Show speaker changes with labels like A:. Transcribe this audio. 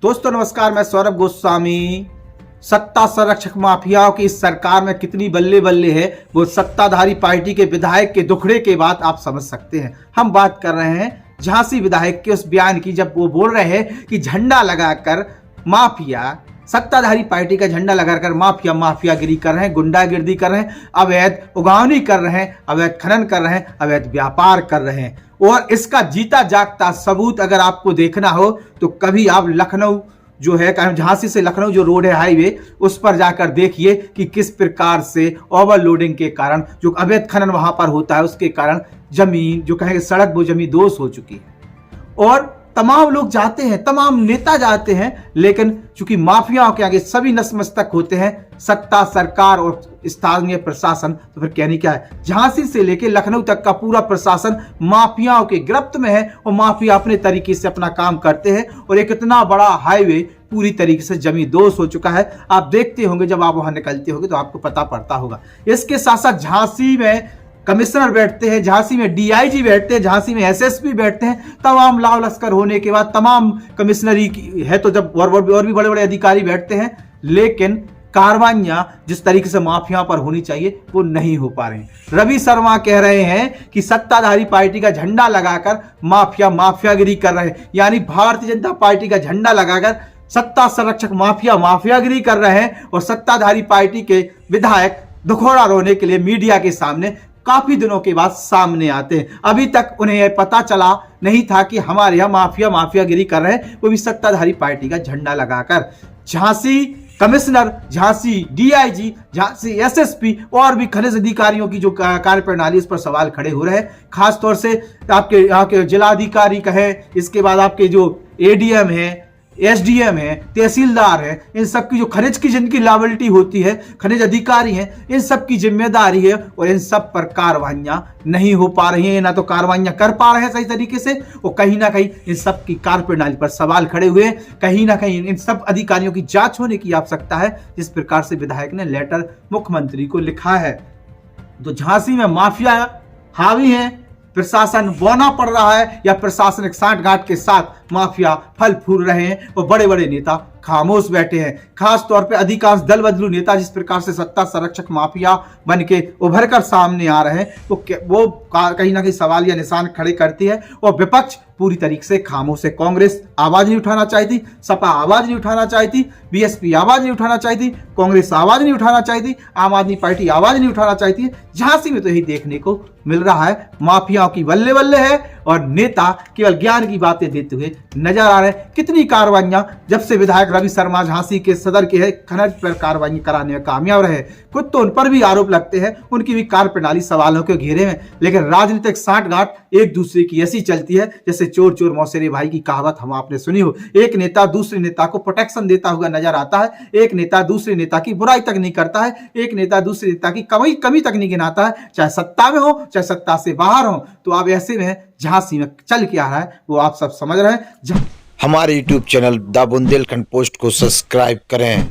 A: दोस्तों नमस्कार, मैं सौरभ गोस्वामी। सत्ता संरक्षक माफियाओं की इस सरकार में कितनी बल्ले बल्ले है वो सत्ताधारी पार्टी के विधायक के दुखड़े के बाद आप समझ सकते हैं। हम बात कर रहे हैं झांसी विधायक के उस बयान की, जब वो बोल रहे हैं कि झंडा लगाकर माफिया, सत्ताधारी पार्टी का झंडा लगाकर माफियागिरी कर रहे हैं, गुंडागिर्दी कर रहे हैं, अवैध उगावनी कर रहे हैं, अवैध खनन कर रहे हैं, अवैध व्यापार कर रहे हैं। और इसका जीता जागता सबूत अगर आपको देखना हो तो कभी आप लखनऊ जो है, झांसी से लखनऊ जो रोड है हाईवे, उस पर जाकर देखिए कि किस प्रकार से ओवरलोडिंग के कारण, जो अवैध खनन वहां पर होता है उसके कारण जमीन जो कहेंगे सड़क वो जमीन दोष हो चुकी है। और तमाम लोग जाते हैं, तमाम नेता जाते हैं, लेकिन चूंकि माफियाओं के आगे सभी नतमस्तक होते हैं सत्ता, सरकार और स्थानीय प्रशासन, तो फिर कहनी क्या है। झांसी से लेकर लखनऊ तक का पूरा प्रशासन माफियाओं के गिरफ्त में है और माफिया अपने तरीके से अपना काम करते हैं। और एक इतना बड़ा हाईवे पूरी तरीके से जमीन दोष हो चुका है। आप देखते होंगे, जब आप वहां निकलते होंगे तो आपको पता पड़ता होगा। इसके साथ साथ झांसी में कमिश्नर बैठते हैं, झांसी में डीआईजी बैठते हैं, झांसी में एसएसपी बैठते हैं। तमाम लाव लश्कर होने के बाद तमाम कमिश्नरी है तो जब और भी बड़े बड़े अधिकारी बैठते हैं, लेकिन कार्रवाइयां जिस तरीके से माफिया पर होनी चाहिए वो नहीं हो पा रही। रवि शर्मा कह रहे हैं कि सत्ताधारी पार्टी का झंडा लगाकर माफियागिरी कर रहे हैं, यानी भारतीय जनता पार्टी का झंडा लगाकर सत्ता संरक्षक माफियागिरी कर रहे हैं। और सत्ताधारी पार्टी के विधायक दुखोड़ा रोने के लिए मीडिया के सामने काफी दिनों के बाद सामने आते हैं। अभी तक उन्हें यह पता चला नहीं था कि हमारे यहाँ माफियागिरी कर रहे हैं, वो भी सत्ताधारी पार्टी का झंडा लगाकर। Jhansi commissioner, Jhansi DIG, Jhansi SSP और भी खनिज अधिकारियों की जो कार्यप्रणाली, इस पर सवाल खड़े हो रहे हैं। खासतौर से आपके यहाँ के जिलाधिकारी कहे, इसके बाद आपके जो एडीएम है, एसडीएम है, तहसीलदार है, इन सब की जो खनिज की जिनकी लायबिलिटी होती है, खनिज अधिकारी हैं, इन सब की जिम्मेदारी है। और इन सब पर कार्रवाइयां नहीं हो पा रही हैं, ना तो कार्रवाइयां कर पा रहे हैं सही तरीके से, और कहीं ना कहीं इन सब की कार्यप्रणाली पर सवाल खड़े हुए हैं। कहीं ना कहीं इन सब अधिकारियों की जांच होने की आवश्यकता है, जिस प्रकार से विधायक ने लेटर मुख्यमंत्री को लिखा है। तो झांसी में माफिया हावी है, प्रशासन बौना पड़ रहा है, या प्रशासनिक सांठगांठ के साथ माफिया फल फूल रहे हैं और बड़े बड़े नेता खामोश बैठे हैं। खास तौर पे अधिकांश दल बदलू नेता जिस प्रकार से सत्ता संरक्षक माफिया बन के उभर कर सामने आ रहे हैं, तो वो कहीं ना कहीं सवाल या निशान खड़े करती है। और विपक्ष पूरी तरीके से खामोश है। कांग्रेस आवाज नहीं उठाना चाहती, सपा आवाज नहीं उठाना चाहती, बीएसपी आवाज नहीं उठाना चाहती, कांग्रेस आवाज नहीं उठाना चाहती, आम आदमी पार्टी आवाज नहीं उठाना चाहती है। झांसी में तो यही देखने को मिल रहा है, माफियाओं की बल्ले बल्ले है और नेता केवल ज्ञान की बातें देते हुए नजर आ रहे हैं। कितनी कार्रवाइयां जब से विधायक रवि शर्मा झांसी के सदर के है खनन पर कार्रवाई कराने में कामयाब रहे, खुद तो उन पर भी आरोप लगते हैं, उनकी भी कार्यप्रणाली सवालों के घेरे में। लेकिन राजनीतिक सांठगांठ एक दूसरे की ऐसी चलती है जैसे चोर चोर मौसेरे भाई की कहावत हम आपने सुनी हो। एक नेता दूसरे नेता को प्रोटेक्शन देता हुआ नजर आता है, एक नेता दूसरे नेता की बुराई तक नहीं करता है, एक नेता दूसरे नेता की कमी तक नहीं गिनाता है, चाहे सत्ता में हो चाहे सत्ता से बाहर हो। तो अब ऐसे में झांसी में चल क्या रहा है वो आप सब समझ रहे हैं।
B: हमारे YouTube channel the Bundelkhand post को सब्सक्राइब करें।